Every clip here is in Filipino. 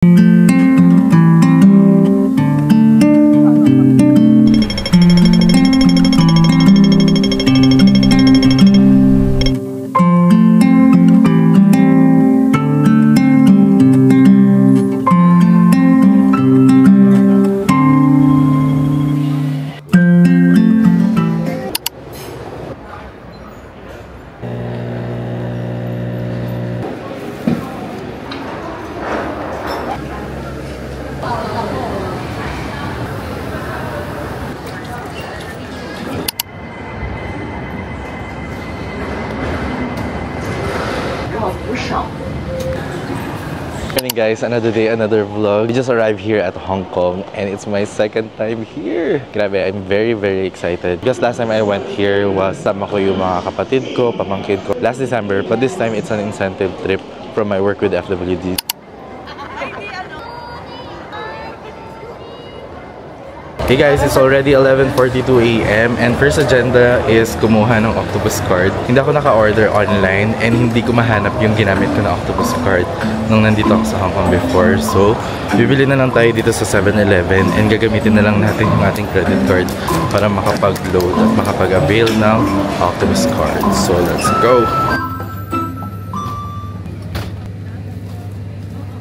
Morning guys, another day, another vlog. We just arrived here at Hong Kong and it's my second time here. Grabe, I'm very excited because last time I went here was sama ko yung mga kapatid ko, pamangkin ko last December, but this time it's an incentive trip from my work with FWD. Hey guys, it's already 11:42 AM and first agenda is kumuha ng octopus card. Hindi ako naka-order online and hindi ko mahanap yung ginamit ko na octopus card nung nandito ako sa Hong Kong before. So, bibili na lang tayo dito sa 7-Eleven and gagamitin na lang natin yung ating credit card para makapag-load at makapag-avail ng octopus card. So, let's go!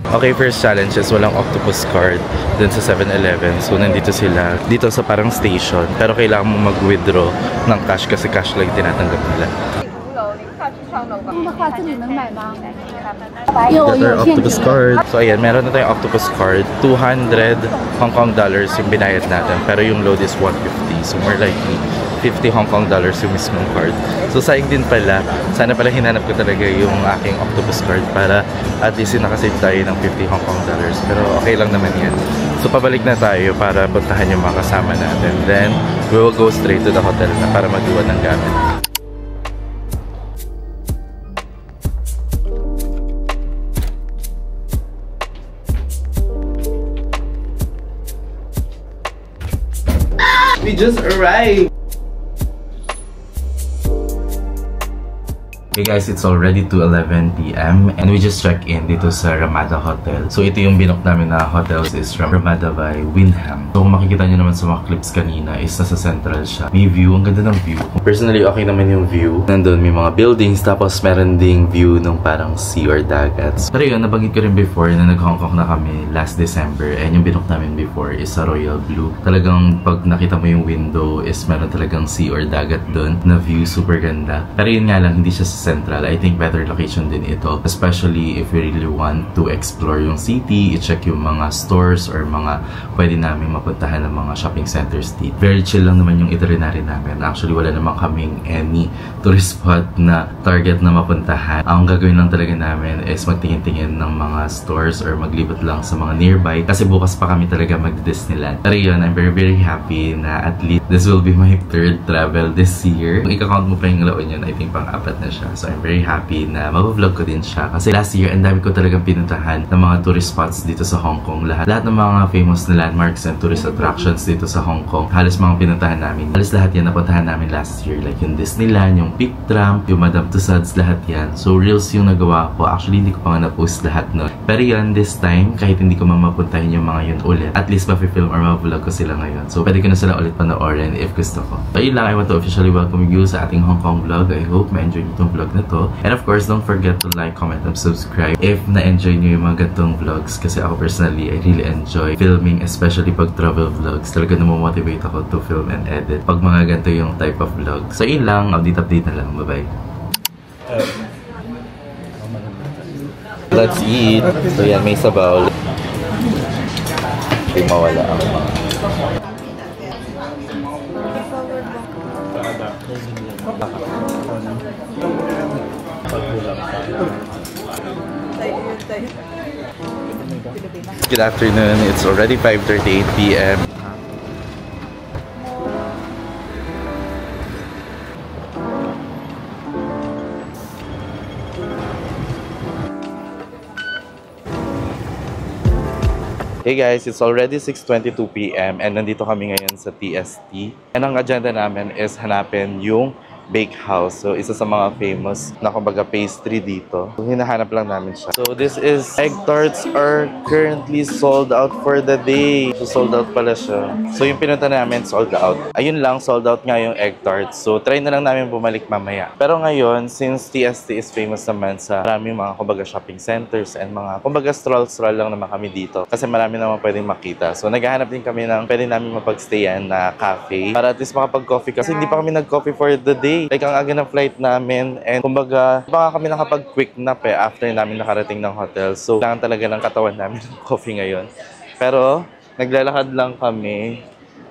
Okay, first challenge is walang octopus card dun sa 7-Eleven. So, nandito sila dito sa parang station. Pero kailangan mo mag-withdraw ng cash kasi cash lang tinatanggap nila. Got our octopus card. So, ayan, meron na tayong octopus card. 200 Hong Kong dollars yung binayad natin. Pero yung load is 150. So, more likely, 50 Hong Kong dollars yung mismong card. So, sayang din pala. Sana pala hinanap ko talaga yung aking octopus card para at least nakasave tayo ng 50 Hong Kong dollars. Pero okay lang naman yan. So, pabalik na tayo para puntahan yung mga kasama natin. Then, we will go straight to the hotel na para mag-iwan ng gamit. We just arrived! Hey guys, it's already 2:11 PM and we just checked in dito sa Ramada Hotel. So ito yung binook namin na hotels is from Ramada by Windham. So kung makikita nyo naman sa mga clips kanina is nasa central siya. May view, ang ganda ng view. Personally, okay naman yung view. Nandun may mga buildings tapos meron ding view ng parang sea or dagat. Pero yun, nabanggit ko rin before na nag-Hong Kong na kami last December and yung binook namin before is sa Royal Blue. Talagang pag nakita mo yung window is meron talagang sea or dagat dun na view, super ganda. Pero yun nga lang, hindi siya sa central. I think better location din ito. Especially if we really want to explore yung city, i-check yung mga stores or mga pwede namin mapuntahan ng mga shopping centers dito. Very chill lang naman yung itinerary namin. Actually, wala naman kaming any tourist spot na target na mapuntahan. Ang gagawin lang talaga namin is magtingin-tingin ng mga stores or maglibot lang sa mga nearby kasi bukas pa kami talaga mag-Disneyland. Pero yun, I'm very happy na at least this will be my third travel this year. Kung ika-count mo pa yung La Union, I think pang-apat na siya. So I'm very happy na mabavlog ko din siya. Kasi last year, ang dami ko talagang pinuntahan ng mga tourist spots dito sa Hong Kong. Lahat ng mga famous na landmarks and tourist attractions dito sa Hong Kong, halos mga pinuntahan namin. Halos lahat yan napuntahan namin last year. Like yung Disneyland, yung Peak Tram, yung Madame Tussauds, lahat yan. So reels yung nagawa ko. Actually, hindi ko pa nga na-post lahat nun. Pero yun, this time, kahit hindi ko mapuntahin yung mga yun ulit, at least ma-film or ma-vlog ko sila ngayon. So pwede ko na sila ulit panoorin if gusto ko. So yun lang, I want to officially welcome you sa ating Hong Kong vlog. I hope ma-enjoy nyo itong vlog na to. And of course, don't forget to like, comment, and subscribe if na-enjoy nyo yung mga gantong vlogs. Kasi ako personally, I really enjoy filming, especially pag travel vlogs. Talaga namomotivate ako to film and edit pag mga ganito yung type of vlog. So yun lang, update na lang. Bye-bye. Let's eat. So yan, may sabaw. Hindi mawala ang mga. Good afternoon. It's already 5:38 PM. Hey guys, it's already 6:22 PM and nandito kami ngayon sa TST. And ang agenda namin is hanapin yung Bakehouse. So, isa sa mga famous na kumbaga pastry dito. So, hinahanap lang namin siya. So, this is egg tarts are currently sold out for the day. So, sold out pala siya. So, yung pinunta namin, sold out. Ayun lang, sold out nga yung egg tarts. So, try na lang namin bumalik mamaya. Pero ngayon, since TST is famous naman sa maraming mga kumbaga shopping centers and mga kumbaga stroll-stroll lang naman kami dito. Kasi marami naman pwedeng makita. So, naghahanap din kami ng pwede namin mapagstayan na cafe para at least makapag-coffee. Kasi hindi pa kami nag-coffee for the day. Like, ang aga ng flight namin. And kumbaga, baka kami nakapag-quick nap after namin nakarating ng hotel. So, kailangan talaga ng katawan namin ng coffee ngayon. Pero, naglalakad lang kami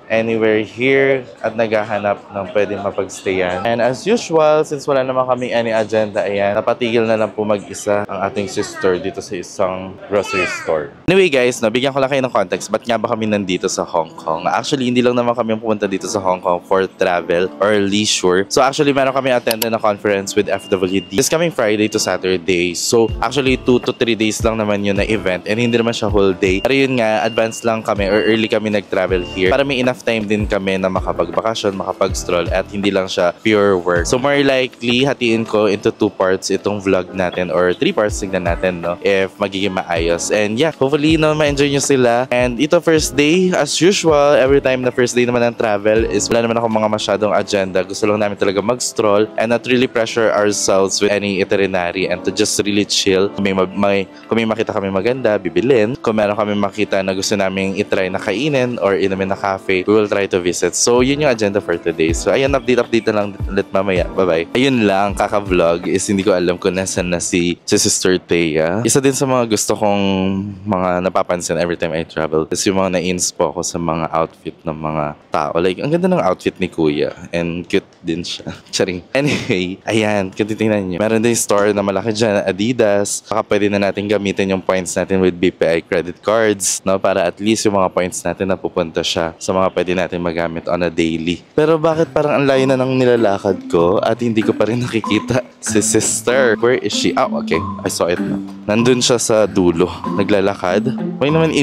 anywhere here at naghahanap ng pwedeng mapagstayan. And as usual, since wala naman kaming any agenda, ayan, napatigil na lang po mag-isa ang ating sister dito sa isang grocery store. Anyway guys, bigyan ko lang kayo ng context. Ba't nga ba kami nandito sa Hong Kong? Actually, hindi lang naman kami pumunta dito sa Hong Kong for travel or leisure. So actually, meron kami attended na conference with FWD. This coming Friday to Saturday. So actually, 2 to 3 days lang naman yun na event. And hindi naman siya whole day. Pero yun nga, advance lang kami or early kami nag-travel here para may enough time din kami na makapagbakasyon, makapag-stroll at hindi lang siya pure work. So more likely, hatiin ko into 2 parts itong vlog natin or 3 parts tignan natin, no? If magiging maayos. And yeah, hopefully no, ma-enjoy nyo sila. And ito first day, as usual, every time na first day naman ng travel is wala naman ako mga masyadong agenda. Gusto lang namin talaga mag-stroll and not really pressure ourselves with any itinerary and to just really chill. Kung may makita kami maganda, bibilin. Kung meron kami makita na gusto namin itry na kainin or inumin na cafe, we will try to visit. So, yun yung agenda for today. So, ayan, update na lang ulit mamaya. Bye-bye. Ayun lang, kaka-vlog is hindi ko alam kung nasan na si Sister Thea. Isa din sa mga gusto kong mga napapansin every time I travel is yung mga na-inspo ako sa mga outfit ng mga tao. Like, ang ganda ng outfit ni Kuya. And cute din siya. Charing. Anyway, ayan, kung titingnan nyo. Meron din store na malaki dyan, Adidas. Baka pwede na natin gamitin yung points natin with BPI credit cards, no? Para at least yung mga points natin na pupunta siya sa mga pwede natin magamit on a daily. Pero bakit parang ang layo na ng nilalakad ko at hindi ko pa rin nakikita si Sister? Where is she? Oh, okay. I saw it na. Nandun siya sa dulo. Naglalakad. May naman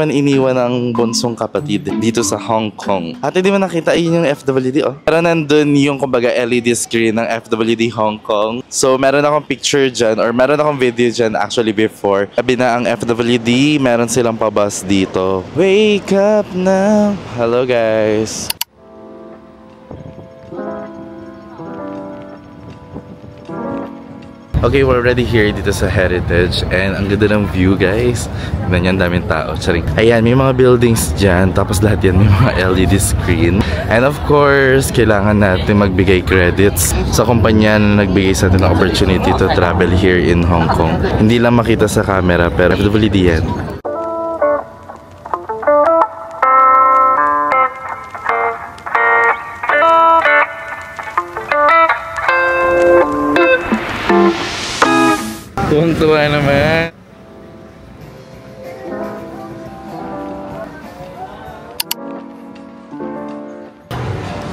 iniwan ang bunsong kapatid dito sa Hong Kong. At hindi mo nakita, yun yung FWD, oh. Pero nandun yung kumbaga LED screen ng FWD Hong Kong. So, meron akong picture dyan or meron akong video dyan actually before. Sabi na ang FWD, meron silang pabus dito. Wake up now. Hello guys. Okay, we're already here dito sa Heritage and ang ganda ng view guys. Ganyan, daming tao. Charing. Ayan, may mga buildings dyan. Tapos lahat yan may mga LED screen. And of course, kailangan natin magbigay credits sa kumpanya na nagbigay sa atin ng opportunity to travel here in Hong Kong. Hindi lang makita sa camera pero FWD yan. Tuwang-tuwa naman.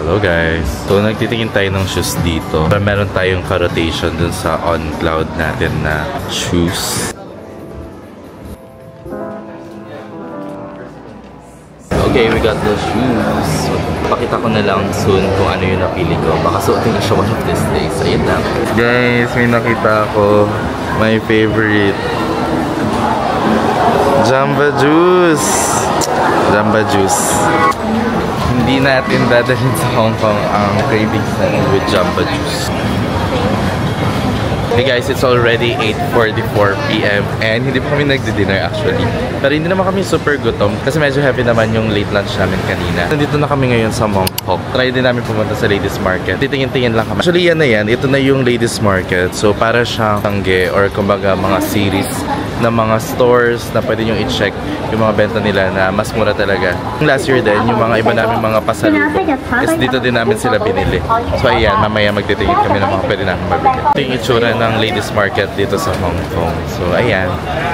Hello guys. So nagtitingin tayo ng shoes dito. Pero meron tayong ka-rotation dun sa On Cloud natin na shoes. Okay, we got the shoes. So, pakita ko na lang soon kung ano yung napili ko. Baka suotin ko siya one of these days. So, yun lang. Guys, may nakita ako. My favorite. Jamba Juice. Jamba Juice. Hindi natin dadalhin sa Hong Kong ang cravings natin with Jamba Juice. Hey guys, it's already 8:44 PM and hindi pa kami nagdi-dinner actually. Pero hindi naman kami super gutom kasi medyo heavy naman yung late lunch namin kanina. Nandito na kami ngayon sa Mong Kok. Try din namin pumunta sa Ladies Market. Titingin-tingin lang kami. Actually yan na yan. Ito na yung Ladies Market. So para siyang tangge or kumbaga mga series na mga stores na pwede nyo i-check yung mga benta nila na mas mura talaga. Last year din, yung mga iba namin mga pasalubong is dito din namin sila binili. So ayan, mamaya magtitingin kami ng mga pwede namin mabili. Ito yung itsura ng Ladies Market dito sa Hong Kong. So ayan,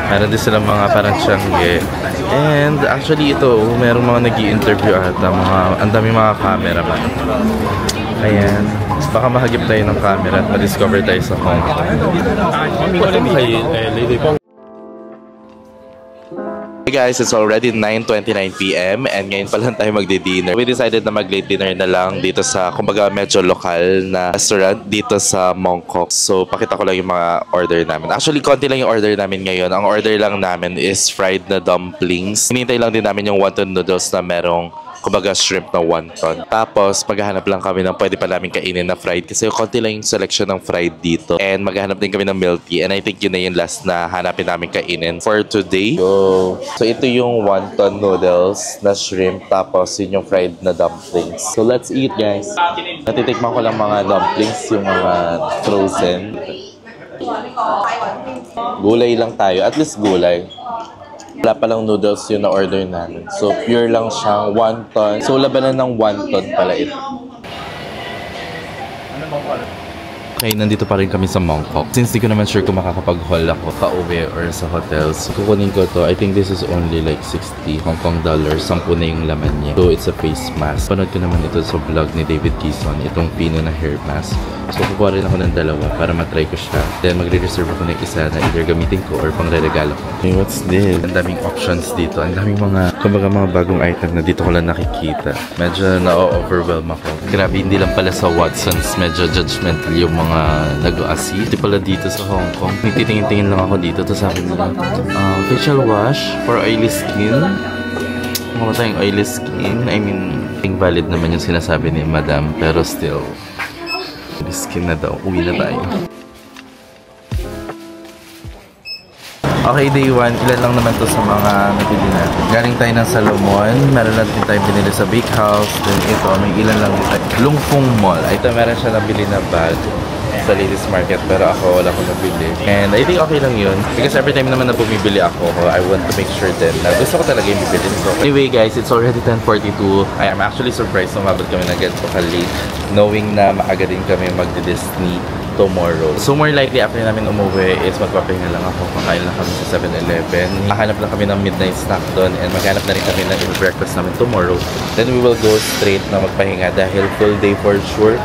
meron din silang mga parang tiyangge. And actually ito, merong mga nag-i-interview ata, ang dami mga cameraman. Ayan, baka mahagip tayo ng camera at ma-discover tayo sa Hong Kong. Hey guys, it's already 9:29 PM and ngayon pa lang tayo magdi-dinner. We decided na mag-late dinner na lang dito sa, kumbaga medyo lokal na restaurant dito sa Mongkok. So, pakita ko lang yung mga order namin. Actually, konti lang yung order namin ngayon. Ang order lang namin is fried na dumplings. Hinintay lang din namin yung wonton noodles na merong kumbaga shrimp na wonton. Tapos, maghahanap lang kami ng pwede pa namin kainin na fried kasi konti lang yung selection ng fried dito. And maghahanap din kami ng milk tea. And I think yun na yung last na hanapin namin kainin for today. So ito yung wonton noodles na shrimp. Tapos, yun yung fried na dumplings. So, let's eat, guys. Natitikman ko lang mga dumplings, yung mga frozen. Gulay lang tayo. At least gulay. Wala palang noodles yung na-order namin. So, pure lang siyang wonton. So, labanan ng wonton pala ito. Okay, nandito pa rin kami sa Mongkok. Since di ko naman sure kung makakapag-haul ako pa-uwi or sa hotels, kukunin ko to. I think this is only like 60 Hong Kong dollars. 10 na yung laman niya. So, it's a face mask. Panood ko naman ito sa vlog ni David Kison, itong Pino na hair mask. So, kukuha rin ako ng dalawa para matry ko siya. Then, magre-reserve ako ng isa na either gamitin ko or pang re-regalo ko. Hey, what's this? Ang daming options dito. Ang daming mga, kumbaga mga bagong item na dito ko lang nakikita. Medyo na-overwhelm ako. Grabe, hindi lang pala sa Watsons. Medyo judgmental yung mga nag-assist. Hindi pala dito sa Hong Kong. Titingin-tingin lang ako dito. Tapos sabi nila, facial wash for oily skin. Mga tayong oily skin. I mean, valid naman yung sinasabi ni Madam. Pero still, oily skin na daw. Uwi na tayo. Okay, day 1. Ilan lang naman to sa mga nabili natin. Galing tayo ng Salomon. Meron lang din tayo binili sa Big House. Then ito, may ilan lang din tayo. Lungfung Mall. Ito, meron siya nabili na bag sa Ladies Market. Pero ako, wala akong nabili. And I think okay lang yun. Because every time naman na bumibili ako, I want to make sure din na gusto ko talaga yung bibili nito. Anyway guys, it's already 10:42. I am actually surprised na umabot kami na ganito ka-late. Knowing na maaga din kami magdi-Disney tomorrow. So more likely after namin umuwi is magpapahinga lang ako. Kakain lang kami sa 7-Eleven. Hahanap lang kami ng midnight snack doon and maghanap na rin kami ng breakfast namin tomorrow. Then we will go straight na magpahinga dahil full day for sure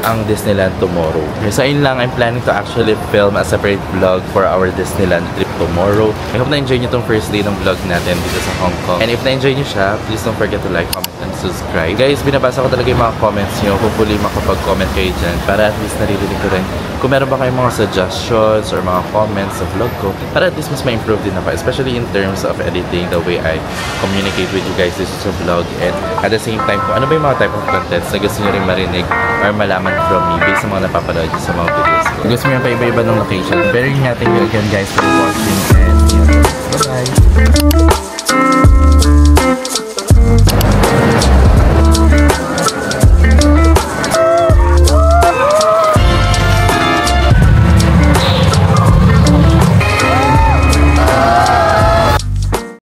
ang Disneyland tomorrow. So ayun lang, I'm planning to actually film a separate vlog for our Disneyland trip tomorrow. I hope na-enjoy nyo tong first day ng vlog natin dito sa Hong Kong. And if na-enjoy nyo siya, please don't forget to like, comment, and subscribe. Guys, binabasa ko talaga yung mga comments nyo. Hopefully makapag-comment kayo dyan para at least naririnig ko rin kung meron ba kayong mga suggestions or mga comments sa vlog ko para at least mas ma-improve din ako, especially in terms of editing, the way I communicate with you guys dito sa vlog, and at the same time kung ano ba yung mga type of contents na gusto nyo rin marinig or malaman from me based sa mga napapanood sa mga videos ko. Kung gusto nyo yung pa-iba-iba ng location, very happy you again guys for watching, and yeah, bye-bye!